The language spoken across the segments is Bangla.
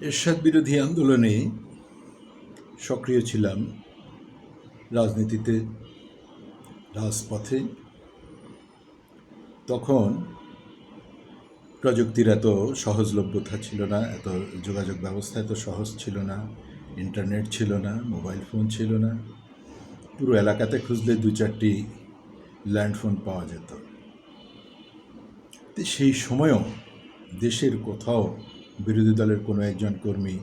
এরশাদ বিরোধী আন্দোলনে সক্রিয় ছিলাম, রাজনীতিতে, রাজপথে। তখন প্রযুক্তির এত সহজলভ্যতা ছিল না, এত যোগাযোগ ব্যবস্থা এত সহজ ছিল না, ইন্টারনেট ছিল না, মোবাইল ফোন ছিল না। পুরো এলাকাতে খুঁজলে ২-৪টি ল্যান্ডফোন পাওয়া যেত। সেই সময়ও দেশের কোথাও বিরোধী দলের কোনো একজন কর্মী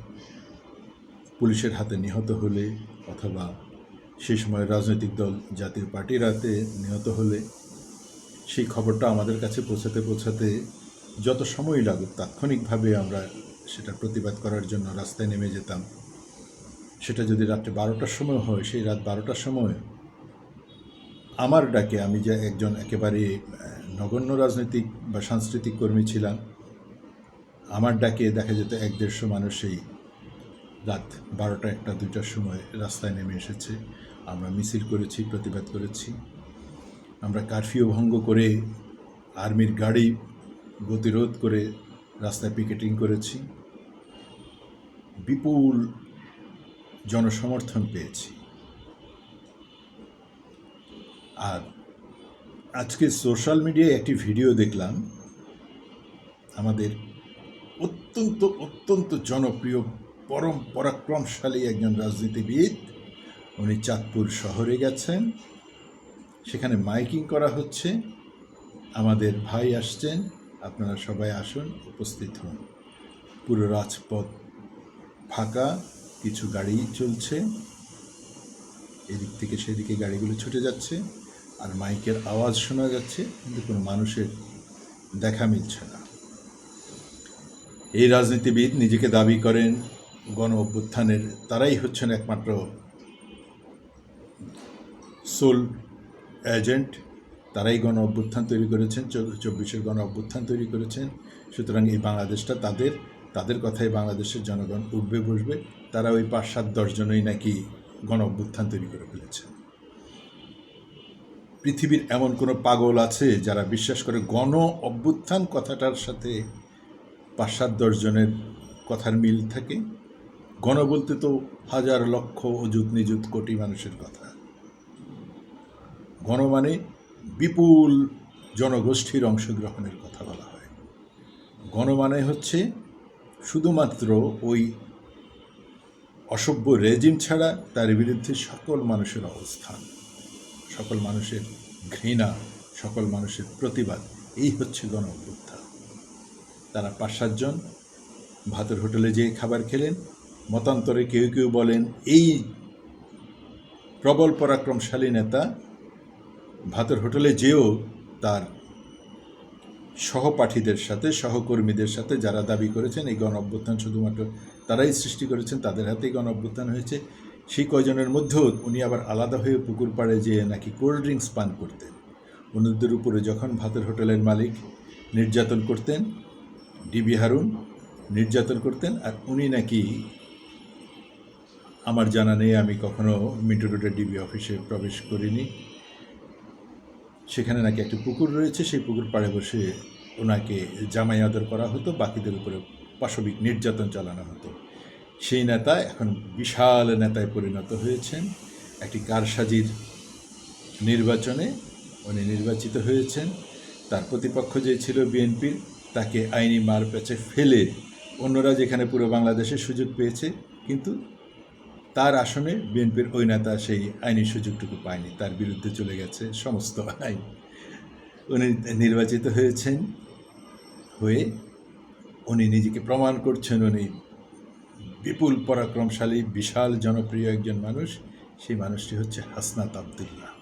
পুলিশের হাতে নিহত হলে, অথবা সেই সময় রাজনৈতিক দল জাতীয় পার্টির হাতে নিহত হলে সেই খবরটা আমাদের কাছে পৌঁছাতে পৌঁছাতে যত সময় লাগুক তাৎক্ষণিকভাবে আমরা সেটা প্রতিবাদ করার জন্য রাস্তায় নেমে যেতাম। সেটা যদি রাত্রে 12টার সময় হয়, সেই রাত 12টার সময় আমার ডাকে, আমি যে একজন একেবারে নগণ্য রাজনৈতিক বা সাংস্কৃতিক কর্মী ছিলাম, আমার ডাকে দেখা যেত ১-১৫০ মানুষ সেই রাত 12টা, 1টা, 2টার সময় রাস্তায় নেমে এসেছে। আমরা মিছিল করেছি, প্রতিবাদ করেছি। আমরা কারফিউ ভঙ্গ করে আর্মির গাড়ি গতিরোধ করে রাস্তায় পিকেটিং করেছি। বিপুল জনসমর্থন পেয়েছি। আর আজকে সোশ্যাল মিডিয়ায় একটি ভিডিও দেখলাম, আমাদের অত্যন্ত অত্যন্ত জনপ্রিয় পরম পরাক্রমশালী একজন রাজনীতিবিদ, উনি চাঁদপুর শহরে গেছেন। সেখানে মাইকিং করা হচ্ছে, আমাদের ভাই আসছেন, আপনারা সবাই আসুন, উপস্থিত হন। পুরো রাজপথ ফাঁকা, কিছু গাড়ি চলছে, এদিক থেকে সেদিকে গাড়িগুলো ছুটে যাচ্ছে, আর মাইকের আওয়াজ শোনা যাচ্ছে, কিন্তু কোনো মানুষের দেখা মিলছে না। এই রাজনীতিবিদ নিজেকে দাবি করেন গণ অভ্যুত্থানের, তারাই হচ্ছেন একমাত্র সোল এজেন্ট, তারাই গণ অভ্যুত্থান তৈরি করেছেন, 24-এর গণ অভ্যুত্থান তৈরি করেছেন। সুতরাং এই বাংলাদেশটা তাদের কথাই বাংলাদেশের জনগণ উঠবে বসবে। তারা ওই 5-7-10 জনই নাকি গণ অভ্যুত্থান তৈরি করে ফেলেছেন। পৃথিবীর এমন কোনো পাগল আছে যারা বিশ্বাস করে গণ অভ্যুত্থান কথাটার সাথে 5-7-10 জনের কথার মিল থাকে? গণ বলতে তো হাজার লক্ষ অযুত নিযুত কোটি মানুষের কথা। গণ মানে বিপুল জনগোষ্ঠীর অংশগ্রহণের কথা বলা হয়। গণ মানে হচ্ছে শুধুমাত্র ওই অসভ্য রেজিম ছাড়া তার বিরুদ্ধে সকল মানুষের অবস্থান, সকল মানুষের ঘৃণা, সকল মানুষের প্রতিবাদ, এই হচ্ছে গণ অভ্যুত্থান। তারা 5-7 জন ভাতের হোটেলে যেয়ে খাবার খেলেন। মতান্তরে কেউ কেউ বলেন এই প্রবল পরাক্রমশালী নেতা ভাতের হোটেলে যেও তার সহপাঠীদের সাথে, সহকর্মীদের সাথে, যারা দাবি করেছেন এই গণ অভ্যুত্থান শুধুমাত্র তারাই সৃষ্টি করেছেন, তাদের হাতেই গণ অভ্যুত্থান হয়েছে, সেই কয়জনের মধ্যেও উনি আবার আলাদা হয়ে পুকুর পাড়ে যেয়ে নাকি কোল্ড ড্রিঙ্কস পান করতেন। অন্যদের উপরে যখন ভাতের হোটেলের মালিক নির্যাতন করতেন, ডিবি হারুন নির্যাতন করতেন, আর উনি নাকি, আমার জানা নেই, আমি কখনো মিন্টু রোডের ডিবি অফিসে প্রবেশ করিনি, সেখানে নাকি একটি পুকুর রয়েছে, সেই পুকুর পাড়ে বসে ওনাকে জামাই আদর করা হতো, বাকিদের উপরে পাশবিক নির্যাতন চালানো হতো। সেই নেতা এখন বিশাল নেতায় পরিণত হয়েছেন। একটি কারসাজির নির্বাচনে উনি নির্বাচিত হয়েছেন। তার প্রতিপক্ষ যে ছিল বিএনপির, তাকে আইনি মার প্যাচে ফেলে অন্যরা যেখানে পুরো বাংলাদেশে সুযোগ পেয়েছে, কিন্তু তার আসনে বিএনপির ওই নেতা সেই আইনি সুযোগটুকু পায়নি, তার বিরুদ্ধে চলে গেছে সমস্ত আইন। উনি নির্বাচিত হয়েছেন, হয়ে উনি নিজেকে প্রমাণ করছেন উনি বিপুল পরাক্রমশালী, বিশাল জনপ্রিয় একজন মানুষ। সেই মানুষটি হচ্ছে হাসনাত আবদুল্লাহ।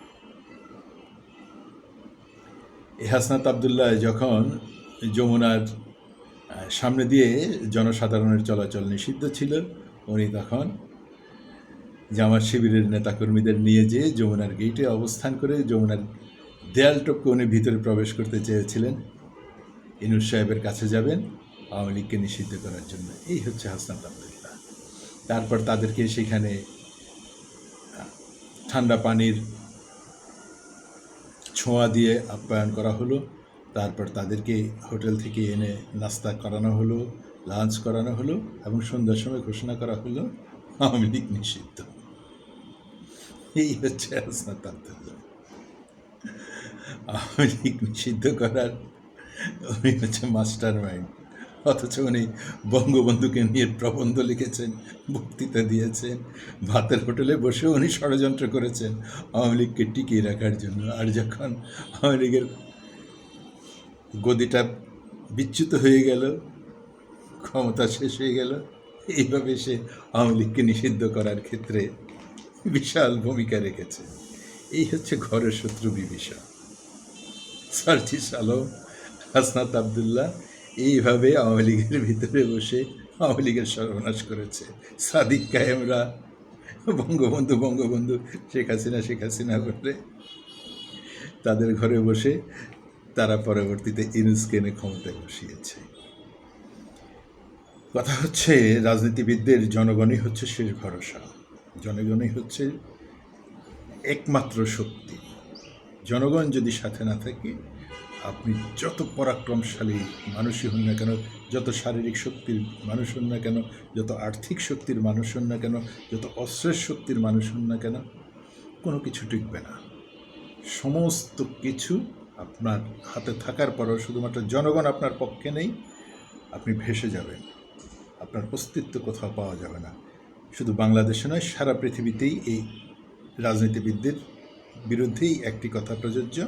এই হাসনাত আবদুল্লাহ যখন যমুনার সামনে দিয়ে জনসাধারণের চলাচল নিষিদ্ধ ছিল, উনি তখন জামাত শিবিরের নেতাকর্মীদের নিয়ে যেয়ে যমুনার গেটে অবস্থান করে যমুনার দেয়াল টপকে উনি ভিতরে প্রবেশ করতে চেয়েছিলেন। ইনুস সাহেবের কাছে যাবেন আওয়ামী লীগকে নিষিদ্ধ করার জন্য। এই হচ্ছে হাসনাত আবদুল্লাহ। তারপর তাদেরকে সেখানে ঠান্ডা পানির ছোঁয়া দিয়ে আপ্যায়ন করা হলো। তারপর তাদেরকে হোটেল থেকে এনে নাস্তা করানো হলো, লাঞ্চ করানো হলো এবং সন্ধ্যার সময় ঘোষণা করা হলো আওয়ামী লীগ নিষিদ্ধ। এই হচ্ছে হাসনাত আব্দুল্লাহ। আওয়ামী লীগ নিষিদ্ধ করার উনি হচ্ছে মাস্টার মাইন্ড। অথচ উনি বঙ্গবন্ধুকে নিয়ে প্রবন্ধ লিখেছেন, বক্তৃতা দিয়েছেন, ভাতের হোটেলে বসেও উনি ষড়যন্ত্র করেছেন আওয়ামী লীগকে টিকিয়ে রাখার জন্য। আর যখন আওয়ামী লীগের গদিটা বিচ্যুত হয়ে গেল, ক্ষমতা শেষ হয়ে গেল, এইভাবে সে আওয়ামী লীগকে নিষিদ্ধ করার ক্ষেত্রে বিশাল ভূমিকা রেখেছে। এই হচ্ছে ঘরের শত্রু বিভীষণ। সার্জিস আলম, হাসনাত আব্দুল্লাহ এইভাবে আওয়ামী লীগের ভিতরে বসে আওয়ামী লীগের সর্বনাশ করেছে। সাদিক কায়েমরা বঙ্গবন্ধু শেখ হাসিনা বলে তাদের ঘরে বসে তারা পরবর্তীতে ইউনূসকে এনে ক্ষমতায় বসিয়েছে। কথা হচ্ছে রাজনীতিবিদদের জনগণই হচ্ছে শেষ ভরসা, জনগণই হচ্ছে একমাত্র শক্তি। জনগণ যদি সাথে না থাকে, আপনি যত পরাক্রমশালী মানুষই হন না কেন, যত শারীরিক শক্তির মানুষ হন না কেন, যত আর্থিক শক্তির মানুষ হন না কেন, যত অস্ত্রের শক্তির মানুষ হন না কেন, কোনো কিছু টিকবে না। সমস্ত কিছু আপনার হাতে থাকার পরও শুধুমাত্র জনগণ আপনার পক্ষে নেই, আপনি ভেসে যাবেন, আপনার অস্তিত্ব কোথাও পাওয়া যাবে না। শুধু বাংলাদেশে নয়, সারা পৃথিবীতেই এই রাজনীতিবিদদের বিরুদ্ধেই একটি কথা প্রযোজ্য,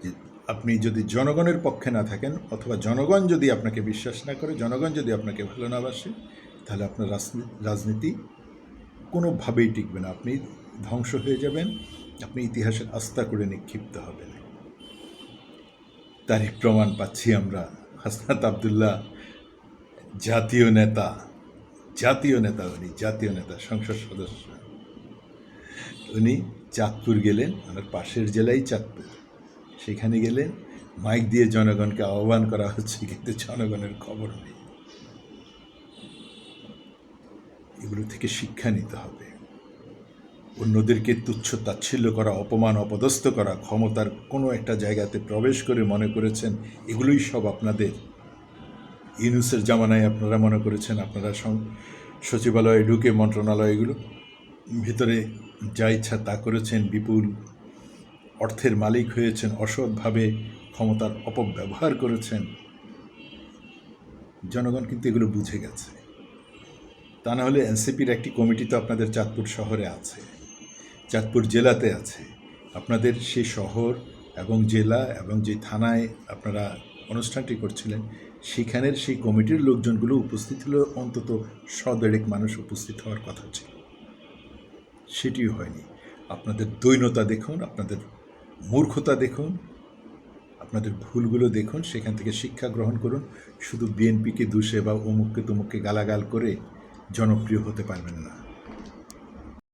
যে আপনি যদি জনগণের পক্ষে না থাকেন, অথবা জনগণ যদি আপনাকে বিশ্বাস না করে, জনগণ যদি আপনাকে ভালো না বাসে, তাহলে আপনার রাজনীতি কোনোভাবেই টিকবে না। আপনি ধ্বংস হয়ে যাবেন, আপনি ইতিহাসের আস্থা করে নিক্ষিপ্ত হবেন। তারই প্রমাণ পাচ্ছি আমরা। হাসনাত আব্দুল্লাহ জাতীয় নেতা, উনি জাতীয় নেতা, সংসদ সদস্য। উনি চাঁদপুর গেলেন, আমার পাশের জেলাই চাঁদপুর, সেখানে গেলেন, মাইক দিয়ে জনগণকে আহ্বান করা হচ্ছে, কিন্তু জনগণের খবর নেই। এগুলো থেকে শিক্ষা নিতে হবে। অন্যদেরকে তুচ্ছ তাচ্ছিল্য করা, অপমান অপদস্থ করা, ক্ষমতার কোনো একটা জায়গাতে প্রবেশ করে মনে করেছেন এগুলোই সব আপনাদের। ইউনূসের জামানায় আপনারা মনে করেছেন আপনারা সচিবালয়ে ঢুকে মন্ত্রণালয়গুলো ভিতরে যা ইচ্ছা তা করেছেন, বিপুল অর্থের মালিক হয়েছেন, অসৎভাবে ক্ষমতার অপব্যবহার করেছেন। জনগণ কিন্তু এগুলো বুঝে গেছে। তা না হলে এনসিপির একটি কমিটি তো আপনাদের চাঁদপুর শহরে আছে, চাঁদপুর জেলাতে আছে। আপনাদের সেই শহর এবং জেলা এবং যে থানায় আপনারা অনুষ্ঠানটি করছিলেন, সেখানের সেই কমিটির লোকজনগুলো উপস্থিত হলেও অন্তত 100-150 মানুষ উপস্থিত হওয়ার কথা ছিল, সেটিও হয়নি। আপনাদের দৈন্যতা দেখুন, আপনাদের মূর্খতা দেখুন, আপনাদের ভুলগুলো দেখুন, সেখান থেকে শিক্ষা গ্রহণ করুন। শুধু বিএনপিকে দুষে বা অমুককে তমুককে গালাগাল করে জনপ্রিয় হতে পারবেন না।